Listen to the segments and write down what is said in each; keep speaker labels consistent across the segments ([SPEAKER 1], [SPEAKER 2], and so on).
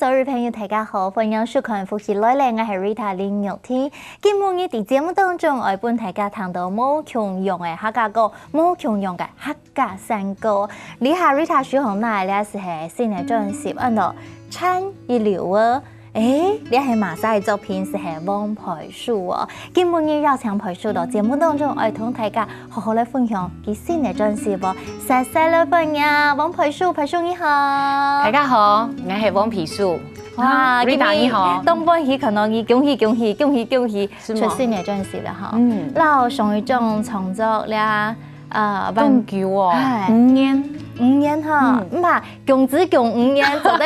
[SPEAKER 1] 所有朋友大家好，歡迎收看福喜來了，我係 Rita 林玉天。今日我喺節目當中，我幫大家談到冇窮用嘅客家歌，冇窮用嘅客家山歌。呢下 Rita 小紅奶呢係新嘅專輯，按到參一流啊！呢係馬賽作品是係王培樹哦。今日我邀請培樹到節目當中，我同大家好好來分享佢新嘅專輯哦。謝謝你朋友，王培樹，培樹你好。
[SPEAKER 2] 大家好，我係王培樹。哇，Rita 你好。
[SPEAKER 1] 東方喜可能你恭喜出新嘅專輯啦哈。然後上一種創作咧，
[SPEAKER 2] 咁久哦，5年
[SPEAKER 1] 哈，唔係共子共5年做得。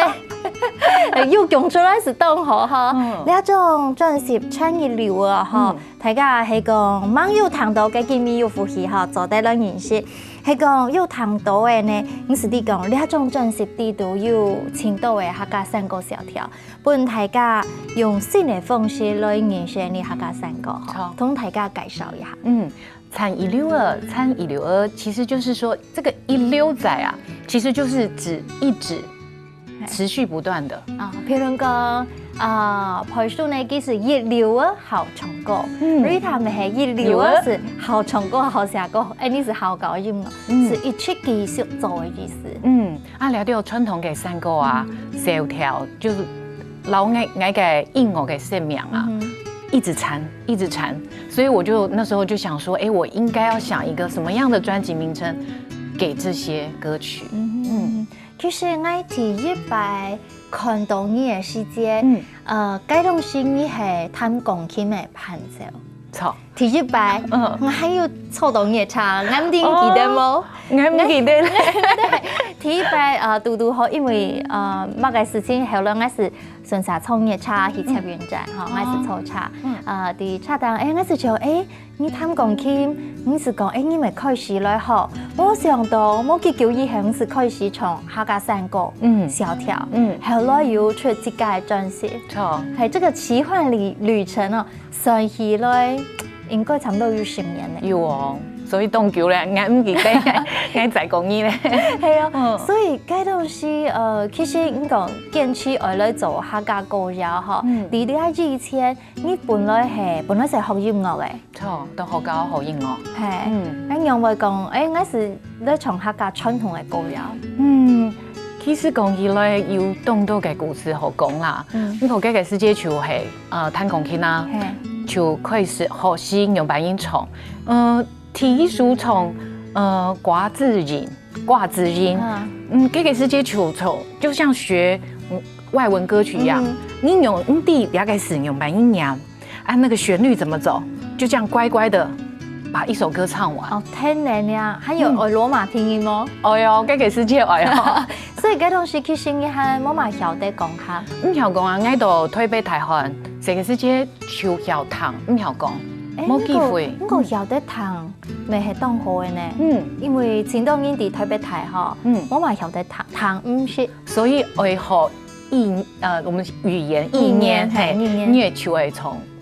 [SPEAKER 1] 要講出來是當好哈，呢一種專輯參一流啊哈，大家係講網友談到嘅見面要呼吸哈，做得兩認識，係講要談到嘅呢，我是啲講呢一種專輯啲都要青島嘅客家山歌小調，幫大家用新嘅方式來認識呢客家山歌哈，同大家介紹一下。
[SPEAKER 2] 參一流兒，其實就是說，這個一溜仔啊，其實就是指一直。持續不斷的啊，
[SPEAKER 1] 譬如講培樹呢，佢是一流啊，好唱歌；Rita 咪係一流啊，是好唱歌、好寫歌。你是好搞音樂，是一出繼續做嘅意思。
[SPEAKER 2] 聊到傳統嘅山歌啊，小調就是老我嘅音樂嘅生命啊，一直纏，所以我就那時候就想說，我應該要想一個什麼樣的專輯名稱給這些歌曲。
[SPEAKER 1] 其實我第一擺看到你嘅時節，該當時你係彈鋼琴嘅伴奏。
[SPEAKER 2] 錯，
[SPEAKER 1] 第一擺，我還有錯到你唱，啱啲記得冇？
[SPEAKER 2] 我唔記得咧。
[SPEAKER 1] 第一擺嘟好，因為某個事情後來我是順下創業車去插園站，哈，我是錯車，啲車檔，我是就你彈鋼琴，你是講你咪開始來學，我想到我幾久以後是開始唱客家山歌，小調，後來又出自己嘅專輯，
[SPEAKER 2] 錯，
[SPEAKER 1] 係這個奇幻旅程哦，上起來應該差唔多要10年咧。
[SPEAKER 2] 要哦。所以當久咧，我唔記得，我在講你咧。
[SPEAKER 1] 係啊，所以嗰陣時，其實你講堅持愛來做客家歌謠哈。你哋以前，你本來係學音樂嘅。
[SPEAKER 2] 錯，都學教學音樂。
[SPEAKER 1] 係，你認為講，我是咧唱客家傳統嘅歌謠。
[SPEAKER 2] 其實講起來有咁多嘅故事好講啦。你學嘅世界就係彈鋼琴啦，就開始學習用白音唱。提書從掛字音，這個世界就像學外文歌曲一樣，你第大概是用白音呀，按那個旋律怎麼走，就這樣乖乖的把一首歌唱完。
[SPEAKER 1] 哦，聽你呀，還有羅馬拼音嗎？
[SPEAKER 2] 喲，這個世界喲。
[SPEAKER 1] 所以嗰種時其實你係冇乜曉得講下。
[SPEAKER 2] 唔曉講啊，我到台北台灣，這個世界就曉彈，唔曉講。冇機會，
[SPEAKER 1] 我曉得彈，咪係當好嘅呢。因為前多年喺台北台哈，我咪曉得彈唔識。
[SPEAKER 2] 所以我學我們語言意念係，你也就會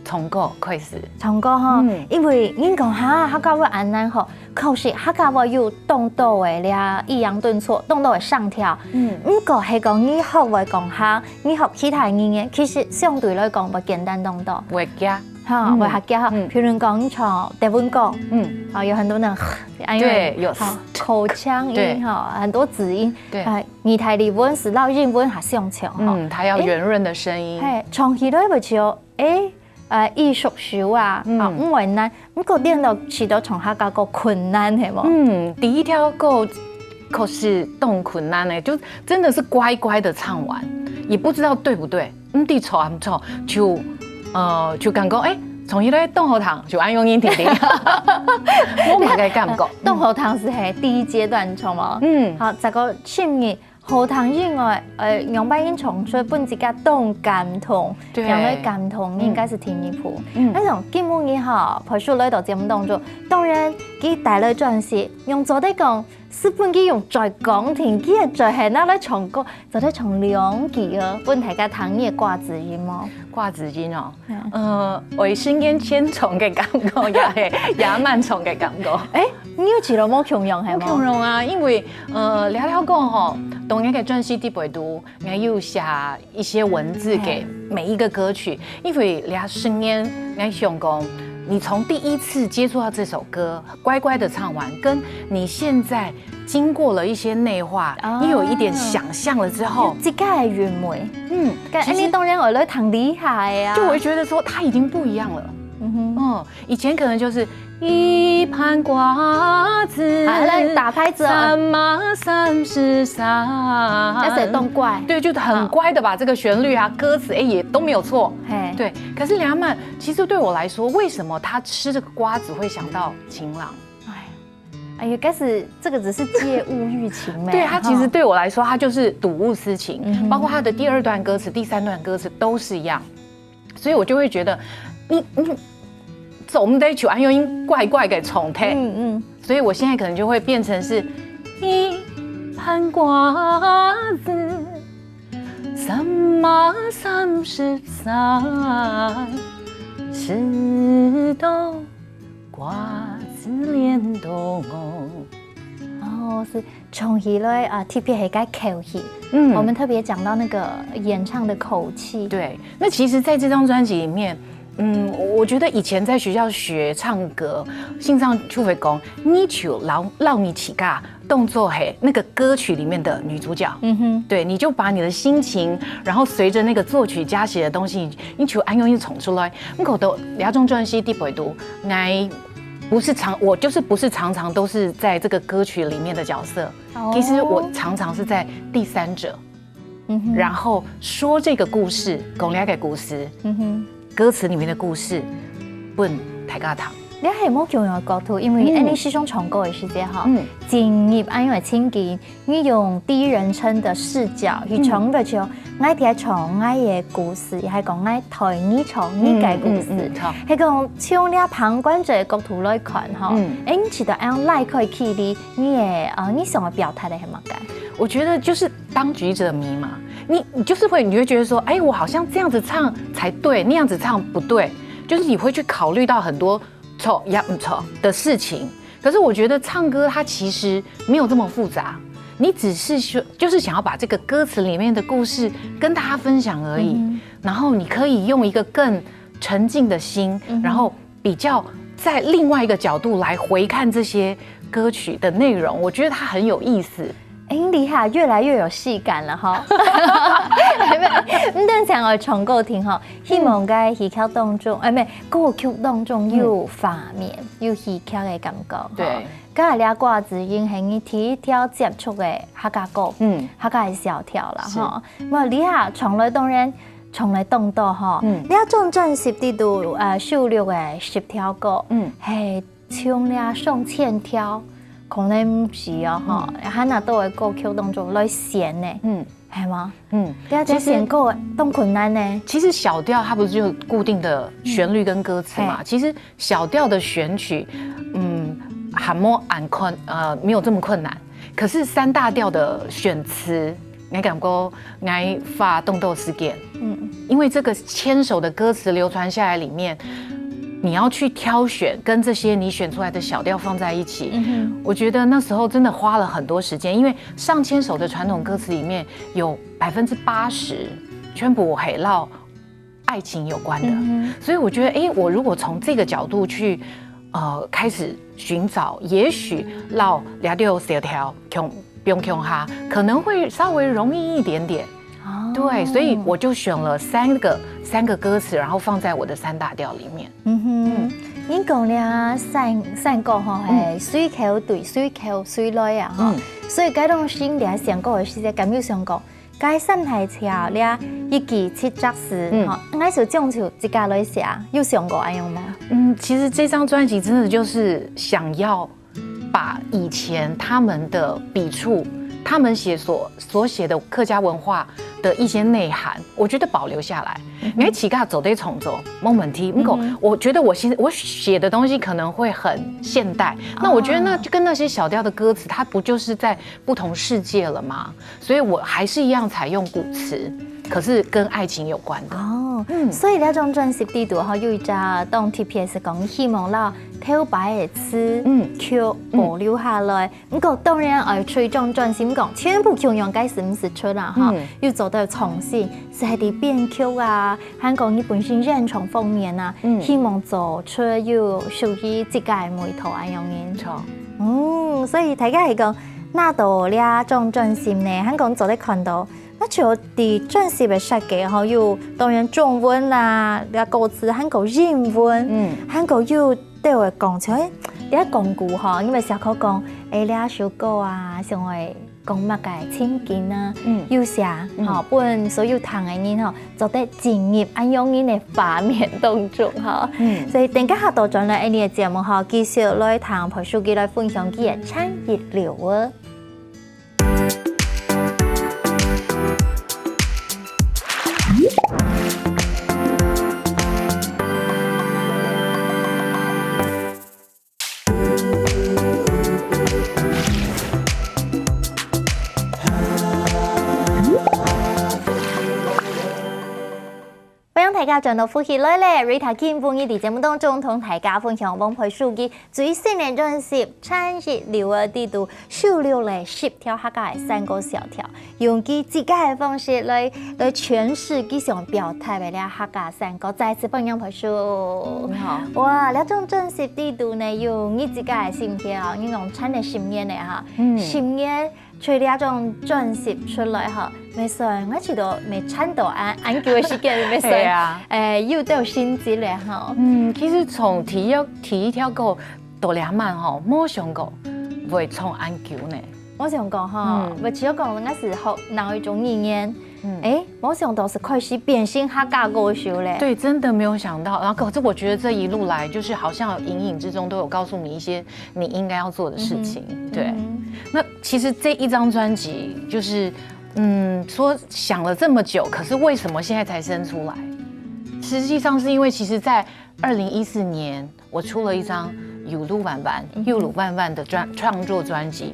[SPEAKER 2] 從歌開始。
[SPEAKER 1] 從歌哈，因為你講下客家話安難學，可是客家話有當道嘅咧，抑揚頓挫，當道嘅上調。唔過係講你學會講下，你學其他語言，其實相對來講唔簡單當道。
[SPEAKER 2] 會嘅。
[SPEAKER 1] 我客家譬如講唱台灣歌，有很多人，
[SPEAKER 2] 對，有
[SPEAKER 1] 口腔音很多子音，對，二台日文是老日文還相像，
[SPEAKER 2] 它要圓潤的聲音，
[SPEAKER 1] 唱起來咪就藝術手啊，唔為難，不過練到起到唱客家歌困難係冇？
[SPEAKER 2] 第一條歌可是動困難呢，就真的是乖乖的唱完，也不知道對不對，對錯唔錯就感覺從一個動後堂就按用音聽聽，我唔係感覺。
[SPEAKER 1] 動後堂是係第一階段唱嘛？好，這個前面後堂以外，用白音唱出本自己動感同，讓佢感同應該是第一步。那種基本以後，培樹來到節目當中，當然佢帶來專輯，用做得講。是本佢用在講聽，佢係在係那嚟唱歌，就喺唱兩句啊，本大家聽嘅掛字音嗎？
[SPEAKER 2] 掛字音哦，為聲音千重嘅感覺，也蠻重嘅感覺。
[SPEAKER 1] 你有知道冇強用係冇？
[SPEAKER 2] 強用啊，因為聊聊講吼，当然给专辑第8度，俺有写一些文字给每一个歌曲，因为2年俺想讲，你从第一次接触到这首歌，乖乖的唱完，跟你现在经过了一些内化，你有一点想象了之后，
[SPEAKER 1] 这个是韵味。其实你当然我来很厉害呀，
[SPEAKER 2] 就我会觉得说它已经不一样了。以前可能就是一盘瓜子，
[SPEAKER 1] 来打拍子
[SPEAKER 2] 3马33，
[SPEAKER 1] 要写动怪，
[SPEAKER 2] 对，就很乖的把这个旋律啊、歌词也都没有错，对。可是梁曼其实对我来说，为什么他吃这个瓜子会想到情郎？
[SPEAKER 1] 哎呀，该是这个只是借物喻情嘛。
[SPEAKER 2] 对，他其实对我来说，他就是睹物思情，包括他的第2段歌词、第3段歌词都是一样，所以我就会觉得你。总得求安又音怪怪给重听，所以我现在可能就会变成是一盘瓜子，3马33，吃豆瓜子连冬。
[SPEAKER 1] 是从起来啊，特别是该口气，我们特别讲到那个演唱的口气。
[SPEAKER 2] 对，那其实在这张专辑里面。我觉得以前在学校学唱歌，信上就会讲，你就让你起嘎动作嘿，那个歌曲里面的女主角，对，你就把你的心情，然后随着那个作曲家写的东西，你就按用一冲出来。我的2张专辑第8度，我就是不是常常都是在这个歌曲里面的角色，其实我常常是在第3者，然后说这个故事，讲两个故事，歌词里面的故事，本大家听。
[SPEAKER 1] 你係冇重要的角度，因為你師兄唱歌嘅時節哈，進入安樣情景，你用第一人稱的視角去唱嘅時候，我哋係唱我嘅故事，係講我台語唱你嘅故事，係講從你旁觀者嘅角度來看哈，你覺得安樣可以去你你想要表態的係乜嘅？
[SPEAKER 2] 我覺得就是當局者迷嘛，你就是會，你會覺得說，哎，我好像這樣子唱才對，那樣子唱不對，就是你會去考慮到很多。錯也唔錯的事情，可是我覺得唱歌它其實沒有這麼複雜，你只是說就是想要把這個歌詞裡面的故事跟大家分享而已，然後你可以用一個更沉靜的心，然後比較在另外一個角度來回看這些歌曲的內容，我覺得它很有意思。
[SPEAKER 1] 你厲害，越來越有戲感了哈！咁等陣我重歌聽哈，希望喺戲曲當中，歌曲當中有畫面，有戲曲嘅感覺。
[SPEAKER 2] 對，
[SPEAKER 1] 咁啊，呢歌子應係你第一條接觸嘅客家歌，客家嘅小調啦哈。咁你下從來當然從來動到哈，呢一種專輯啲度收錄嘅10條歌，係唱呢上千條。可能唔是啊，哈，喺那都喺歌曲當中來選呢，係嗎？而且選歌都困難呢。
[SPEAKER 2] 其實小調它不是就固定的旋律跟歌詞嘛？其實小調的選曲，還沒有這麼困難。可是3大調的選詞，我感覺我發動鬥事件，因為這個牽手的歌詞流傳下來裡面。你要去挑選跟這些你選出來的小調放在一起，我覺得那時候真的花了很多時間，因為上千首的傳統歌詞裡面有80%全部係繞愛情有關的，所以我覺得，我如果從這個角度去開始尋找，也許繞兩條小調不用窮哈，可能會稍微容易一點點。對，所以我就選了三個歌詞，然後放在我的3大調裡面。
[SPEAKER 1] 你講咧三個吼係水口對水口水來啊吼，所以嗰種先咧上個嘅時節，咁要上個，該三係條咧一記七作詞，吼，我就種就自家來寫，有上過安樣嗎？
[SPEAKER 2] 其實這張專輯真的就是想要把以前他們的筆觸。他們所寫的客家文化的一些內涵，我覺得保留下來。你起價走得重走，冇問題。我覺得我寫的東西可能會很現代，那我覺得那就跟那些小調的歌詞，它不就是在不同世界了嗎？所以我還是一樣採用古詞，可是跟愛情有關的。
[SPEAKER 1] 所以呢種專輯呢度有一隻當 TPS 講，希望啦漂白的词，曲保留下来。不过当然要吹张专心讲，全部形容解释唔是出啦哈，要做到重新，是喺啲编曲啊，香港伊本身认同方面啊，希望做出要属于自家的每套安样嘢。
[SPEAKER 2] 错，
[SPEAKER 1] 所以大家係講，那度呢種專輯呢，香港做得看到。那除咗啲專輯嘅設計，吼，有當然中文啊，啲歌詞香港英文，香港有對我講出，啲講句吼，因為小可講，呢首歌啊，像係講乜嘅情景啊，有寫，吼，本所有聽嘅人吼，做得專業，按用人嘅畫面當中，吼，所以等家下到轉來呢個節目吼，繼續來談裴書記來分享佢嘅產業流啊。大家轉到呼吸來咧 ，Rita 今半日喺節目當中同大家分享王裴書記最新嘅專輯《產業流》嘅地圖，收錄嚟10條客家嘅3個小條，用佢自家嘅方式來詮釋佢想表態嘅咧客家3個。再次歡迎裴叔，
[SPEAKER 2] 你好。
[SPEAKER 1] 哇，呢種專輯地圖呢，用你自家嘅心跳，你講產嘅10年嚟嚇，10年。隨呢一種專輯出來哈，未算我知道未產到按叫嘅時間未算，要都有新積咧哈。
[SPEAKER 2] 其實從第一條歌到2萬吼，冇想過會從按叫呢。
[SPEAKER 1] 我想講哈，我只要講我是學哪一種語言，冇想到是開始變成客家歌手嘞。
[SPEAKER 2] 對，真的沒有想到。然後可是我覺得這一路來，就是好像隱隱之中都有告訴你一些你應該要做的事情。對，那其實這一張專輯就是，說想了這麼久，可是為什麼現在才生出來？實際上是因為其實在2014年，我出了一張有魯萬萬的創作專輯，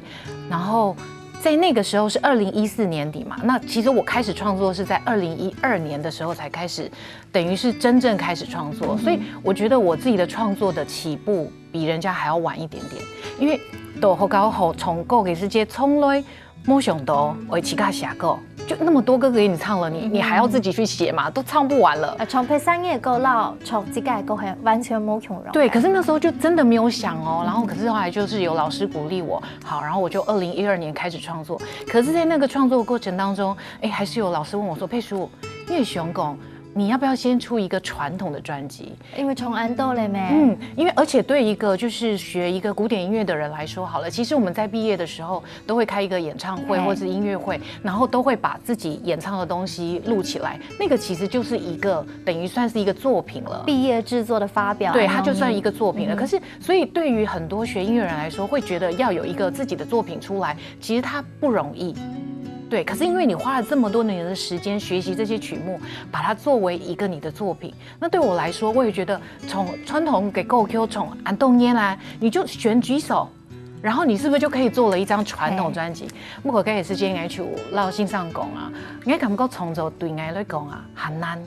[SPEAKER 2] 然後在那個時候是2014年底嘛，那其實我開始創作是在2012年的時候才開始，等於是真正開始創作，所以我覺得我自己的創作的起步比人家還要晚一點點，因為到好高後從歌嘅世界從來冇想到我自己寫歌，就那麼多歌給你唱了，你還要自己去寫嘛，都唱不完了。
[SPEAKER 1] 唱配3頁歌，然唱自己的歌，完全冇窮容。
[SPEAKER 2] 對，可是那時候就真的沒有想哦，然後可是後來就是有老師鼓勵我，好，然後我就2012年開始創作。可是，在那個創作過程當中，還是有老師問我說：“佩書，因為熊拱，你要不要先出一個傳統的專輯？
[SPEAKER 1] 因為從安到了咩？
[SPEAKER 2] 因為而且對一個就是學一個古典音樂的人來說，好了，其實我們在畢業的時候都會開一個演唱會或是音樂會，然後都會把自己演唱的東西錄起來，那個其實就是一個等於算是一個作品了。
[SPEAKER 1] 畢業製作的發表，
[SPEAKER 2] 對，它就算一個作品了。可是，所以對於很多學音樂人來說，會覺得要有一個自己的作品出來，其實它不容易。對，可是因為你花了這麼多年的時間學習這些曲目，把它作為一個你的作品，那對我來說，我也覺得從傳統嘅歌曲從安東耶來，你就選幾首，然後你是不是就可以做了一張傳統專輯？不過嗰個時間，我就老先生講啊，我感覺創作對我來講啊很難。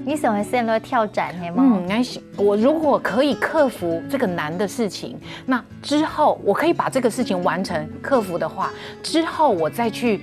[SPEAKER 1] 你想要先來挑戰係嗎？
[SPEAKER 2] 我如果可以克服這個難的事情，那之後我可以把這個事情完成克服的話，之後我再去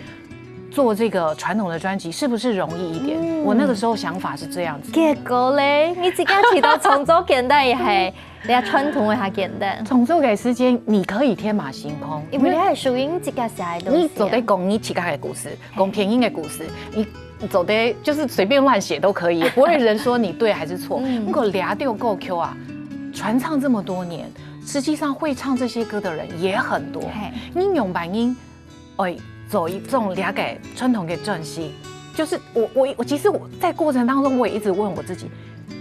[SPEAKER 2] 做這個傳統的專輯，是不是容易一點？我那個時候想法是這樣子。
[SPEAKER 1] 結果咧，你自己提到創作簡單，也係你係傳統嘅係簡單。
[SPEAKER 2] 創作嘅時間，你可以天馬行空，
[SPEAKER 1] 因為你係屬於你自己寫嘅東西。
[SPEAKER 2] 你走得講你自己嘅故事，講偏音嘅故事，你走得就是隨便亂寫都可以，也不會有人說你對還是錯。如果抓到歌曲啊，傳唱這麼多年，實際上會唱這些歌的人也很多。你用版音，走一種抓給傳統嘅專輯，就是我其實我在過程當中，我也一直問我自己，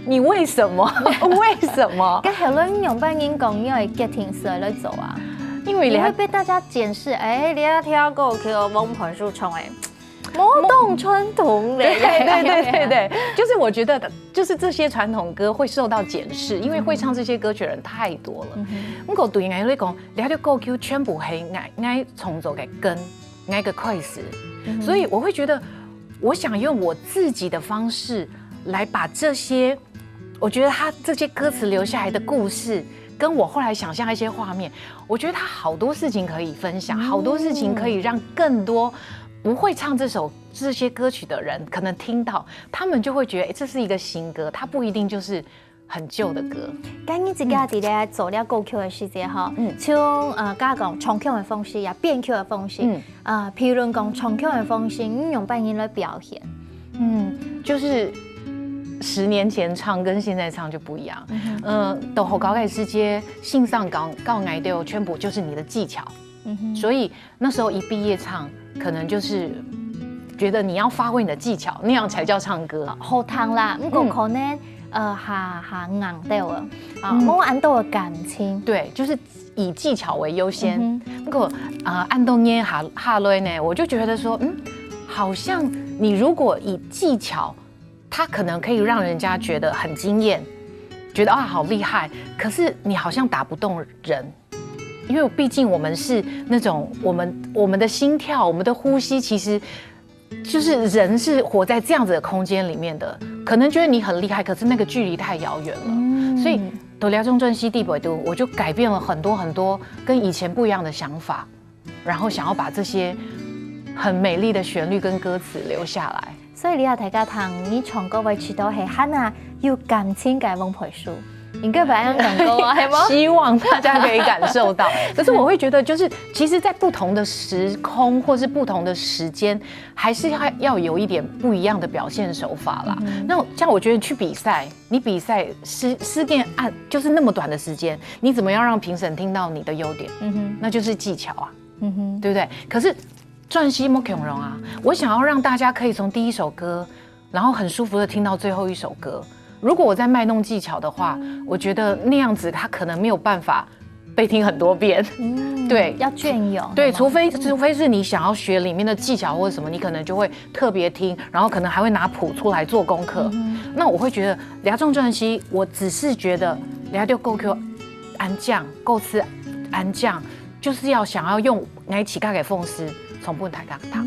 [SPEAKER 2] 你為什麼？為什麼？
[SPEAKER 1] 跟後來用版音講，因為家庭事來做啊，因為你會被大家檢視，你一聽歌曲王裴書唱誒。冇動傳統嘞，
[SPEAKER 2] 對，就是我覺得，就是這些傳統歌會受到檢視，因為會唱這些歌曲的人太多了。不過對我來講，你啲歌曲全部係愛創作嘅根，愛個開始，所以我會覺得，我想用我自己的方式來把這些，我覺得他這些歌詞留下來的故事，跟我后来想象一些画面，我觉得他好多事情可以分享，好多事情可以让更多不会唱这些歌曲的人可能听到，他们就会觉得，这是一个新歌，它不一定就是很旧的歌。
[SPEAKER 1] 刚你自己伫咧做了歌曲的时节哈，像刚讲唱腔的方式呀，编曲的方式，譬如讲唱腔的方式，你用扮演来表现，
[SPEAKER 2] 就是10年前唱跟现在唱就不一样。到后高开世界信上告爱对全部就是你的技巧。所以那时候一毕业唱，可能就是觉得你要发挥你的技巧，那样才叫唱歌。
[SPEAKER 1] 好听啦，不过可能下硬掉了冇按到的感情。
[SPEAKER 2] 对，就是以技巧为优先。不过按到捏下来呢，我就觉得说，好像你如果以技巧，它可能可以让人家觉得很惊艳，觉得好厉害，可是你好像打不动人。因为毕竟我们是那种我们的心跳、我们的呼吸，其实就是人是活在这样子的空间里面的。可能觉得你很厉害，可是那个距离太遥远了。所以到了中正西地北都，我就改变了很多跟以前不一样的想法，然后想要把这些很美丽的旋律跟歌词留下来。
[SPEAKER 1] 所以你也大家听你唱歌为知道係很有感情嘅翁培树。应该把样讲过啊，
[SPEAKER 2] 希望大家可以感受到。可是我会觉得，就是其实，在不同的时空或是不同的时间，还是要有一点不一样的表现手法啦。那像我觉得去比赛，你比赛10件案就是那么短的时间，你怎么样让评审听到你的优点？那就是技巧啊，对不对？可是转西莫恐龙啊，我想要让大家可以从第一首歌，然后很舒服的听到最后一首歌。如果我在卖弄技巧的话，我觉得那样子他可能没有办法被听很多遍。对，
[SPEAKER 1] 要隽永。
[SPEAKER 2] 对，除非是你想要学里面的技巧或者什么，你可能就会特别听，然后可能还会拿谱出来做功课。那我会觉得俩众专辑，我只是觉得俩就够 Q 安将够吃安将，就是要想要用来起价给奉师从本台讲他。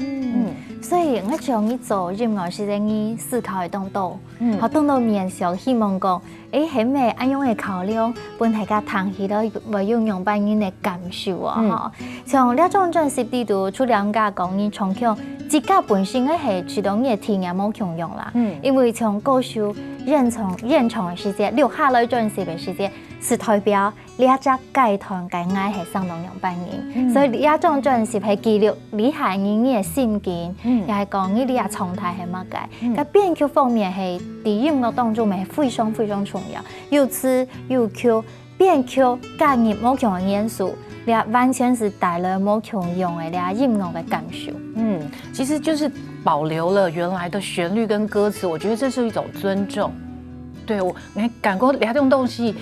[SPEAKER 1] 所以我像你做音乐时阵，你思考会动到，好动到面上，希望讲，係咪安樣嘅考量，本大家談起到為用扮演嘅感受啊，像呢種專輯裡頭，除了家講你唱腔，自家本身嘅係驅動你嘅聽也冇強用啦，因為從歌手認唱嘅時節，留下來專輯嘅時節，是代表呢一隻階段嘅愛係相當用扮演，所以呢一種專輯係記錄你係你嘅心境。又係講呢啲狀態係乜嘅？咁編曲方面係喺音樂當中係非常重要，又詞又曲，編曲加入冇強嘅元素，你完全是帶來冇強用嘅你音樂嘅感受。
[SPEAKER 2] 其實就是保留了原來的旋律跟歌詞，我覺得這是一種尊重。對我，你感覺這種東西。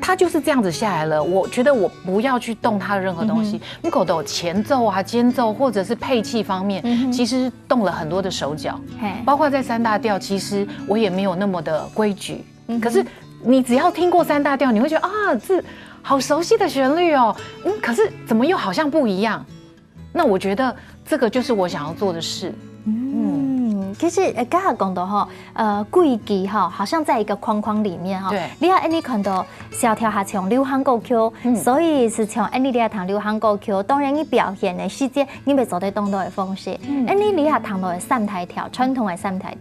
[SPEAKER 2] 它就是這樣子下來了，我覺得我不要去動它的任何東西。如果有前奏啊、間奏或者是配器方面，其實動了很多的手腳，包括在3大調，其實我也沒有那麼的規矩。可是你只要聽過3大調，你會覺得這好熟悉的旋律哦，可是怎麼又好像不一樣？那我覺得這個就是我想要做的事。
[SPEAKER 1] 其實剛才講到規矩好像在一個框框裡面你看到小調下唱流行歌曲，所以是唱你哋彈流行歌曲，當然你表現的細節你咪做得當到的方式。你下彈到的3台調，傳統的3台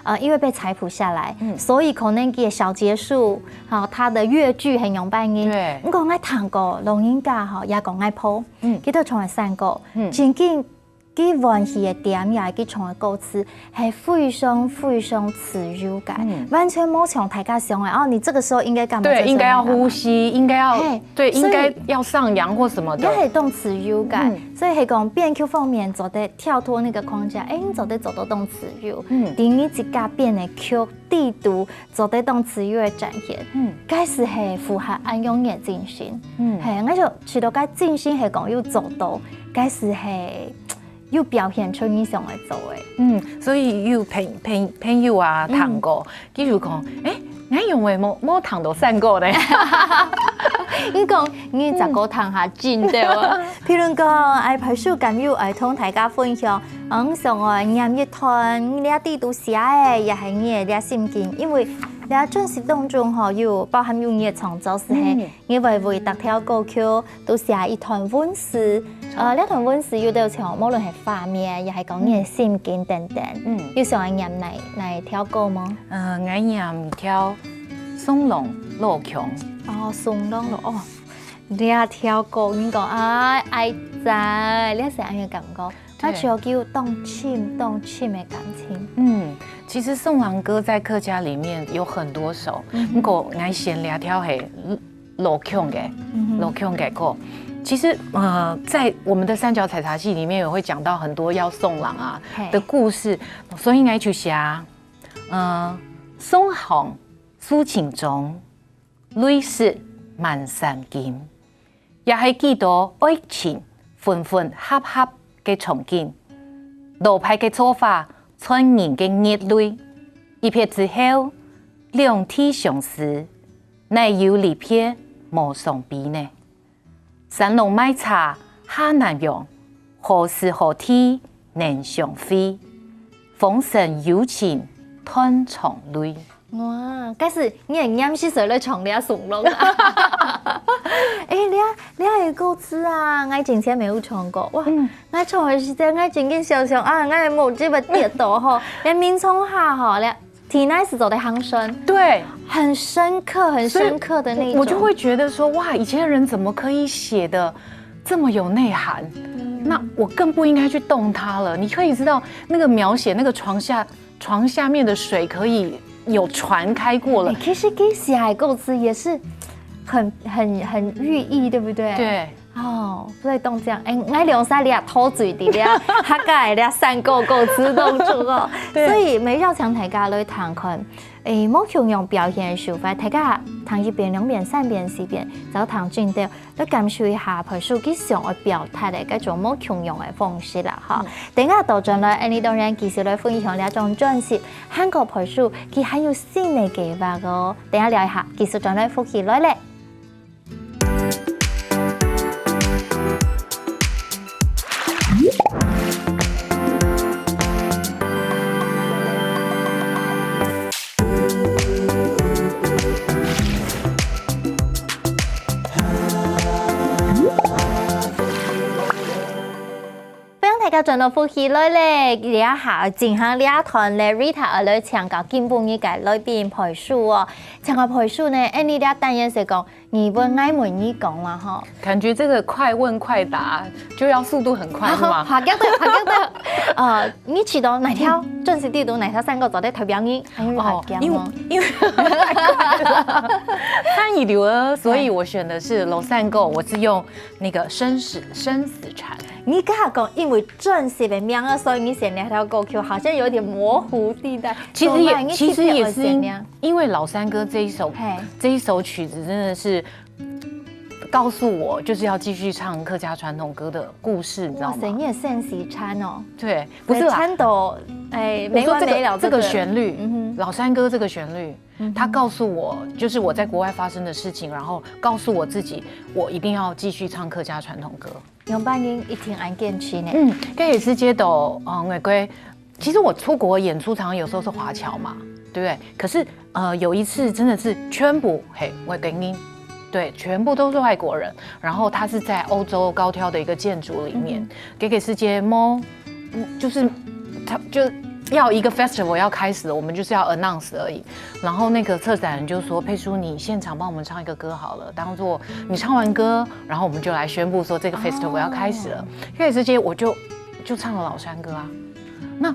[SPEAKER 1] 調，因為被採譜下來，所以可能嘅小節數，它的樂句很用扮演。我講愛彈過錄音家也講愛譜，佢都唱係3個，真經。佢玩戲嘅點也係佢唱嘅歌詞係非常自由感，完全冇像大家想嘅你這個時候應該幹嘛？
[SPEAKER 2] 對，應該要呼吸，應該要對，應該要上揚或什麼的。
[SPEAKER 1] 也係動自由感，所以係講編曲方面做得跳脫那個框架，你做得動自由，第二自家編嘅曲地圖做得動自由嘅展現，該是係符合安樣嘅精神，係我就知道該精神係講要做到，該是係。要表現出你想嚟做嘅，
[SPEAKER 2] 所以要朋友啊，彈過，譬如講，我用嘅冇彈到3個咧，
[SPEAKER 1] 你讲你十個堂下真對喎。譬如講，愛培樹咁要愛同大家分享，上我念一段你啲都寫嘅，也係你嘅心境，因為你真實當中吼有包含有你嘅創作是係，你為特條歌曲都寫一段文字，呢段文字有到像無論係畫面，又係講你嘅心境等等。要上愛念嚟條歌嗎？
[SPEAKER 2] 愛念條松龍路強。
[SPEAKER 1] 哦，松龍路哦，你條歌你講啊，愛在，你係安嘅感覺。它叫動情的感情。
[SPEAKER 2] 其實送郎歌在客家裡面有很多首，不過愛寫兩條係老腔嘅歌。其實在我們的三角採茶戲裡面也會講到很多要送郎啊的故事，所以愛就寫送行抒情中，淚濕萬山間，也係幾多愛情分分合合嘅憧憬，老派嘅做法，傳人嘅熱淚，一瞥之後，兩地相思，乃有離別無傷悲呢。山龍賣茶下南洋，何時何地能相會？風聲有情斷腸淚。
[SPEAKER 1] 哇！假使你係啱先上嚟唱你阿松龍啊！你係歌詞啊，我之前沒有唱過。哇！我唱嘅時陣，我真嘅想象啊，我係冇這麼跌倒吼，你面衝下吼，你聽那時走得很深，
[SPEAKER 2] 對，
[SPEAKER 1] 很深刻的那種。
[SPEAKER 2] 我就會覺得說，哇，以前的人怎麼可以寫得這麼有內涵？那我更不應該去動它了。你可以知道，那個描寫那個床下面的水可以有船開過了。
[SPEAKER 1] 其實給寫歌詞也是很寓意，對不對？
[SPEAKER 2] 對。
[SPEAKER 1] 哦，所以當這樣，我兩三年偷嘴啲咧，客家咧三個歌詞當中哦。所以每繞場大家來談看，冇強用表現嘅手法，大家談一遍、兩遍、三遍、四遍，就談進到，都感受一下培樹佢想要表達嘅嗰種冇強用嘅方式啦，嚇。等下到陣來，你當然繼續來分享呢一種專輯，韓國培樹佢還有新嘅計劃個，等下聊一下，繼續轉來復起來咧。大家轉到復起來咧，而家下進行呢一段咧 Rita 來唱教金本語嘅裏邊培樹哦，唱個培樹呢，你哋單元是講你問愛問你講啦哈。
[SPEAKER 2] 感覺這個快問快答就要速度很快，是嗎？
[SPEAKER 1] 好嘅，你知道哪條正式地圖哪條三個做的特別硬，還有好嘅嗎？
[SPEAKER 2] 因為太遺留了，所以我選的是老三個，我是用那個生死纏。
[SPEAKER 1] 你剛才講因為正式的名啊，所以你選那條歌曲好像有點模糊地帶。
[SPEAKER 2] 其實也是因為老三哥這一首曲子真的是告訴我，就是要繼續唱客家傳統歌的故事，你知道嗎？
[SPEAKER 1] 哇塞，你也生死纏哦。
[SPEAKER 2] 對，不是啦，
[SPEAKER 1] 纏到沒完沒了。
[SPEAKER 2] 這個旋律，老三哥這個旋律，他告訴我，就是我在國外發生的事情，然後告訴我自己，我一定要繼續唱客家傳統歌。
[SPEAKER 1] 用扮演一天安堅持呢？
[SPEAKER 2] 跟也是接到外國，其實我出國演出常常有時候是華僑嘛，對不對？可是有一次真的是全部外國人，對，全部都是外國人。然後他是在歐洲高挑的一個建築裡面，給世界就是他就要一個 festival 要開始了，我們就是要 announce 而已。然後那個策展人就說：“佩書，你現場幫我們唱一個歌好了，當做你唱完歌，然後我們就來宣布說這個 festival 要開始了。”可以直接我就唱了老山歌啊。那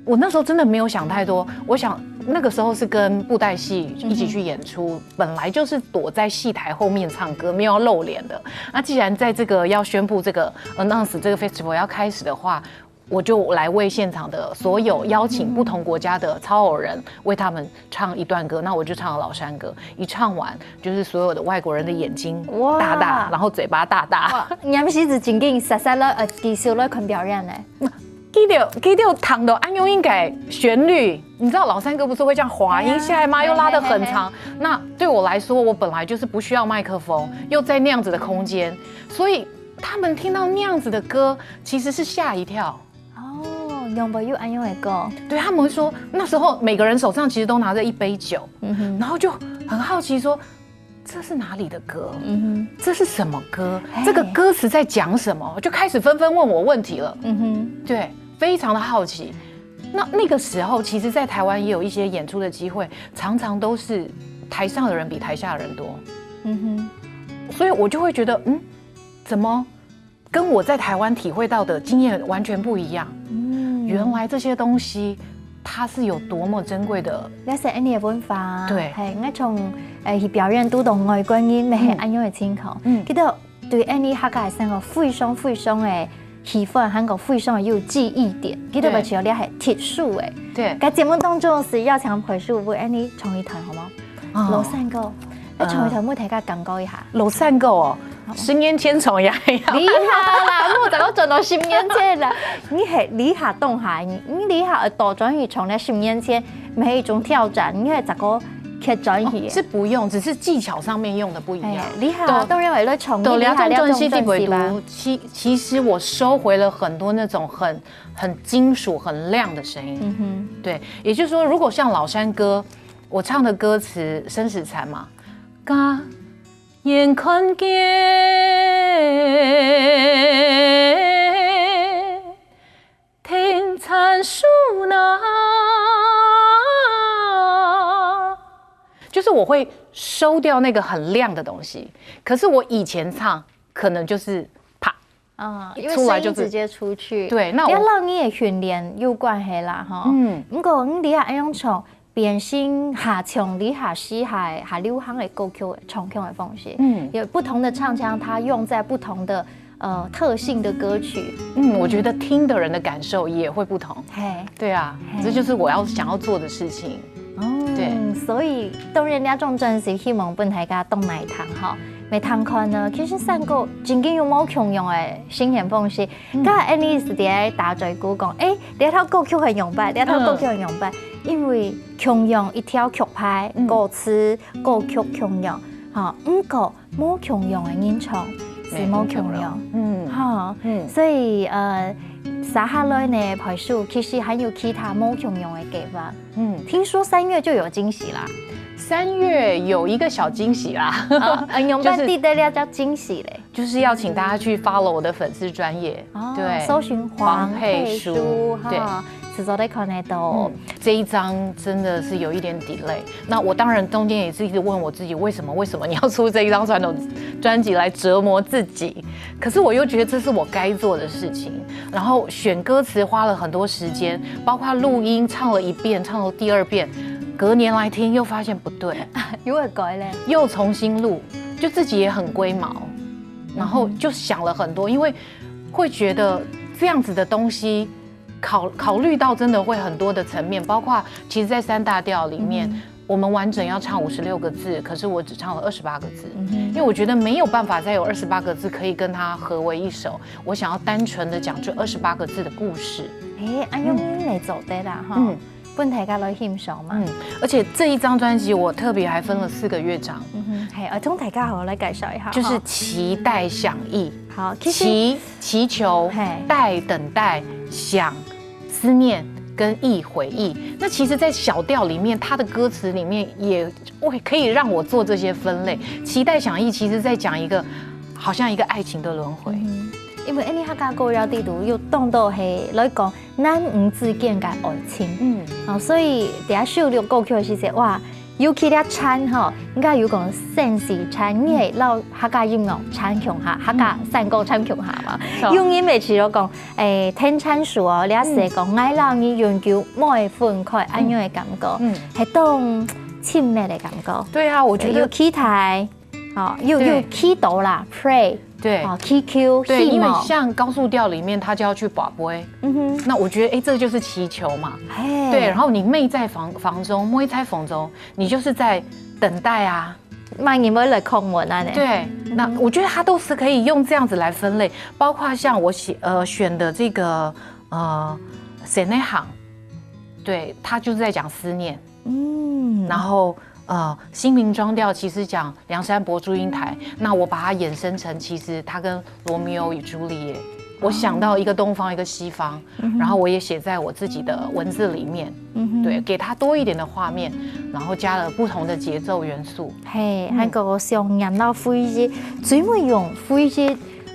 [SPEAKER 2] 我那時候真的沒有想太多，我想那個時候是跟布袋戲一起去演出，本來就是躲在戲台後面唱歌，沒有要露臉的。那既然在這個要宣布這個 announce 這個 festival 要開始的話，我就來為現場的所有邀請不同國家的操偶人為他們唱一段歌，那我就唱了老山歌。一唱完，就是所有的外國人的眼睛大大，然後嘴巴大大。哇！
[SPEAKER 1] 你們是真正實實咧，技術咧看表演咧。
[SPEAKER 2] 给掉糖的按用音改旋律，你知道老三哥不是会这样滑音下来吗？又拉得很长。那对我来说，我本来就是不需要麦克风，又在那样子的空间，所以他们听到那样子的歌，其实是吓一跳。
[SPEAKER 1] 哦，用不用按用的歌？
[SPEAKER 2] 对，他们会说那时候每个人手上其实都拿着一杯酒，然后就很好奇说。这是哪里的歌？这是什么歌？这个歌词在讲什么？就开始纷纷问我问题了。对，非常的好奇。那个时候，其实，在台湾也有一些演出的机会，常常都是台上的人比台下的人多。所以我就会觉得，怎么跟我在台湾体会到的经验完全不一样？原来这些东西。它是有多么珍贵的，
[SPEAKER 1] 那是你的文化，
[SPEAKER 2] 对，
[SPEAKER 1] 係我從去表演都同外國人咪係按樣嘅情況，記得對你客家生個非常的喜歡，韓國非常有記憶點，記得咪像你係鐵樹誒，
[SPEAKER 2] 對，
[SPEAKER 1] 喺節目當中是要強培樹，為你從一談好嗎？老三個，你從一談冇大家感覺一下，
[SPEAKER 2] 老三個哦。10年前從呀，
[SPEAKER 1] 厲害啦！我就講做到10年前啦，你係厲害動下，你厲害多轉移從那10年前每一種挑戰，你係怎個去轉移？
[SPEAKER 2] 是不用，只是技巧上面用的不一樣。
[SPEAKER 1] 厲害，都認為咧從
[SPEAKER 2] 厲害了中西地北讀，其實我收回了很多那種很金屬、很亮的聲音。對，也就是說，如果像老山歌，我唱的歌詞生死纏嘛，眼看見天殘樹那，就是我會收掉那個很亮的東西。可是我以前唱，可能就是啪，
[SPEAKER 1] 因為聲音直接出去。
[SPEAKER 2] 對，那
[SPEAKER 1] 我讓你的訓練有關係啦，哈。不過你厲害用從。變性下唱理下詩下流行的歌曲唱腔的方式，有不同的唱腔，它用在不同的特性的歌曲，
[SPEAKER 2] 我覺得聽的人的感受也會不同。對啊，這就是我想要做的事情。對，
[SPEAKER 1] 所以當然呢種真是希望本大家東來談哈。未談看呢，其實三個真經有冇共用的新鮮方式，咁啊，你是喺大嘴鼓講，呢套歌曲係用白，呢套歌曲係用白。因為共用一條曲牌，歌詞歌曲共用，嚇，不過冇共用嘅演唱是冇共用，所以接下來呢培樹其實還有其他冇共用嘅計劃。聽說3月就有驚喜啦
[SPEAKER 2] ，3月有一個小驚喜啦，
[SPEAKER 1] 用班地的了叫驚喜嘞，
[SPEAKER 2] 就是要請大家去 follow 我的粉絲專頁，對，
[SPEAKER 1] 搜尋黃佩書，
[SPEAKER 2] 對。
[SPEAKER 1] 遲早得看得到，
[SPEAKER 2] 這一張真的是有一點 delay。那我當然中間也是一直問我自己，為什麼你要出這一張傳統專輯來折磨自己？可是我又覺得這是我該做的事情。然後選歌詞花了很多時間，包括錄音唱了1遍，唱了第2遍，隔年來聽又發現不對，
[SPEAKER 1] 又會改嘞，
[SPEAKER 2] 又重新錄，就自己也很龜毛，然後就想了很多，因為會覺得這樣子的東西。考慮到真的會很多的層面，包括其實在3大調裡面，我們完整要唱56個字，可是我只唱了28個字，因為我覺得沒有辦法再有28個字可以跟它合為一首，我想要單純的講這28個字的故事。
[SPEAKER 1] 按用音嚟做的啦，哈，本大家來欣賞嘛。
[SPEAKER 2] 而且這一張專輯我特別還分了4個樂章，
[SPEAKER 1] 係，同大家好來介紹一下，
[SPEAKER 2] 就是期待想意，
[SPEAKER 1] 好，
[SPEAKER 2] 祈求，待等待，想。思念跟憶回憶，那其實，在小調裡面，它的歌詞裡面也會可以讓我做這些分類。期待想憶，其實在講一個，好像一個愛情的輪迴。
[SPEAKER 1] 因為你客家歌謠地圖要當到係來講男女之間嘅愛情，所以第一首歌曲嘅時候，哇！尤其咧唱吼，應該有講sense唱，你係撈客家音樂唱強下，客家山歌唱強下嘛。用音咪似咗講，天찬樹哦，你係講愛撈你永久冇分開，安樣嘅感覺，係當親密嘅感覺。
[SPEAKER 2] 對啊，我覺得
[SPEAKER 1] 有期待，有祈禱啦 ，pray。
[SPEAKER 2] 對
[SPEAKER 1] ，QQ，
[SPEAKER 2] 對，因為像高速調裡面，他就要去跋杯，那我覺得，這就是祈求嘛，對，然後你妹在房中，妹在房中，你就是在等待啊，
[SPEAKER 1] 萬年沒來叩門啊，
[SPEAKER 2] 對，那我覺得它都是可以用這樣子來分類，包括像我選的這個谁那行，对他就是在讲思念，然后新民庄调其实讲梁山伯祝英台，那我把它衍生成其实他跟罗密欧与朱丽叶。我想到一个东方，一个西方，然后我也写在我自己的文字里面，对，给它多一点的画面，然后加了不同的节奏元素。
[SPEAKER 1] 嘿，那个上演到非常最会用非常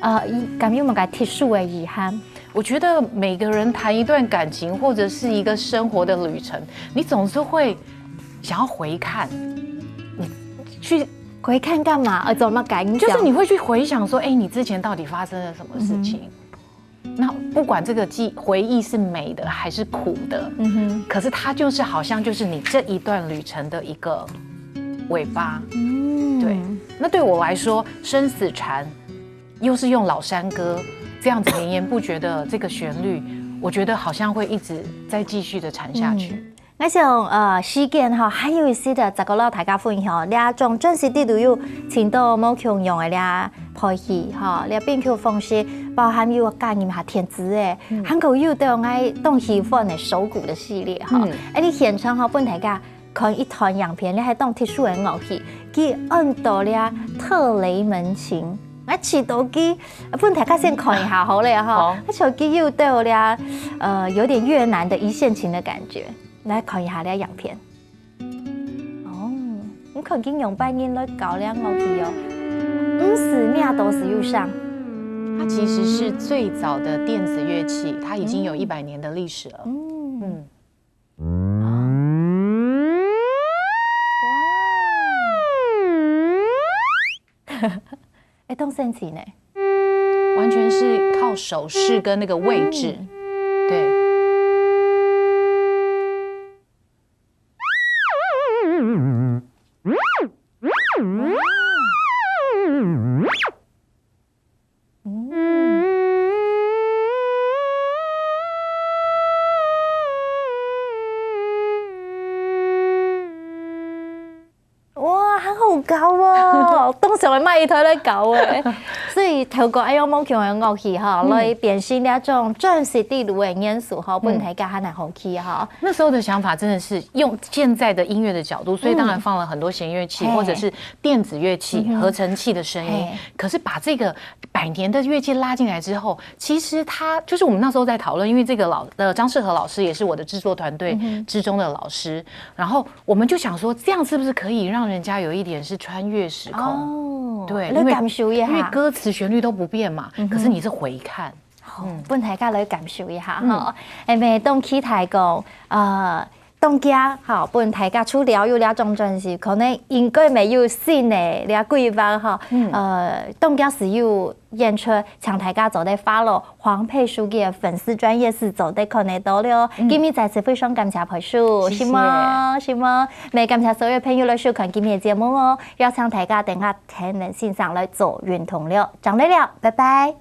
[SPEAKER 1] 咁樣問嘅特殊嘅遺憾。
[SPEAKER 2] 我覺得每個人談一段感情或者是一個生活的旅程，你總是會想要回看，你去
[SPEAKER 1] 回看幹嘛？怎麼改？
[SPEAKER 2] 就是你會去回想說，哎，你之前到底發生了什麼事情？那不管这个回忆是美的还是苦的，可是它就是好像就是你这一段旅程的一个尾巴，对。那对我来说，生死缠又是用老山歌这样子绵延不绝的这个旋律，我觉得好像会一直再继续的缠下去。
[SPEAKER 1] 我想事件哈，还有一些的，再跟大家分享，兩種真實的都有請到冇強用嘅咧配戲哈，咧編劇方式包含有加入下填詞嘅，韓國有對我東西方嘅手鼓的系列哈，你現場哈，本大家看一段影片，你係當特殊嘅樂器，佢按到咧特雷門琴。我遲到機，本大家先看一下好了哈，我手機有對咧有點越南的一線琴的感覺。來看一下呢個影片。咁佢已經用半年來搞呢個樂器50秒都是有上。
[SPEAKER 2] 它其實是最早的電子樂器，它已經有100年的歷史了。
[SPEAKER 1] 哇！哎，動神奇呢？
[SPEAKER 2] 完全是靠手勢跟那個位置，對。
[SPEAKER 1] 好高哦，當時我買一台嚟搞誒，所以透過用冇強嘅樂器哈，來表現呢一種真實地路嘅元素哈，本大家還係好奇哈。
[SPEAKER 2] 那時候的想法真的是用現在的音樂的角度，所以當然放了很多弦樂器或者是電子樂器、合成器的聲音。可是把這個100年的樂器拉進來之後，其實它就是我們那時候在討論，因為這個張世和老師也是我的製作團隊之中的老師，然後我們就想說，這樣是不是可以讓人家有一點是穿越時空？對，因為歌詞旋律都不變嘛，可是你是回看。
[SPEAKER 1] 本大家來感受一下哈，咪當期提講當家哈，本大家除了有兩種專輯，可能應該沒有新的兩規劃哈。當家是有演出，請大家做得 follow 黃佩書嘅粉絲專頁是做得看得到了。今日再次非常感謝佩書，希望未感謝所有朋友來收看今日嘅節目哦。邀請大家等下聽人線上來做圓通了，講得了，拜拜。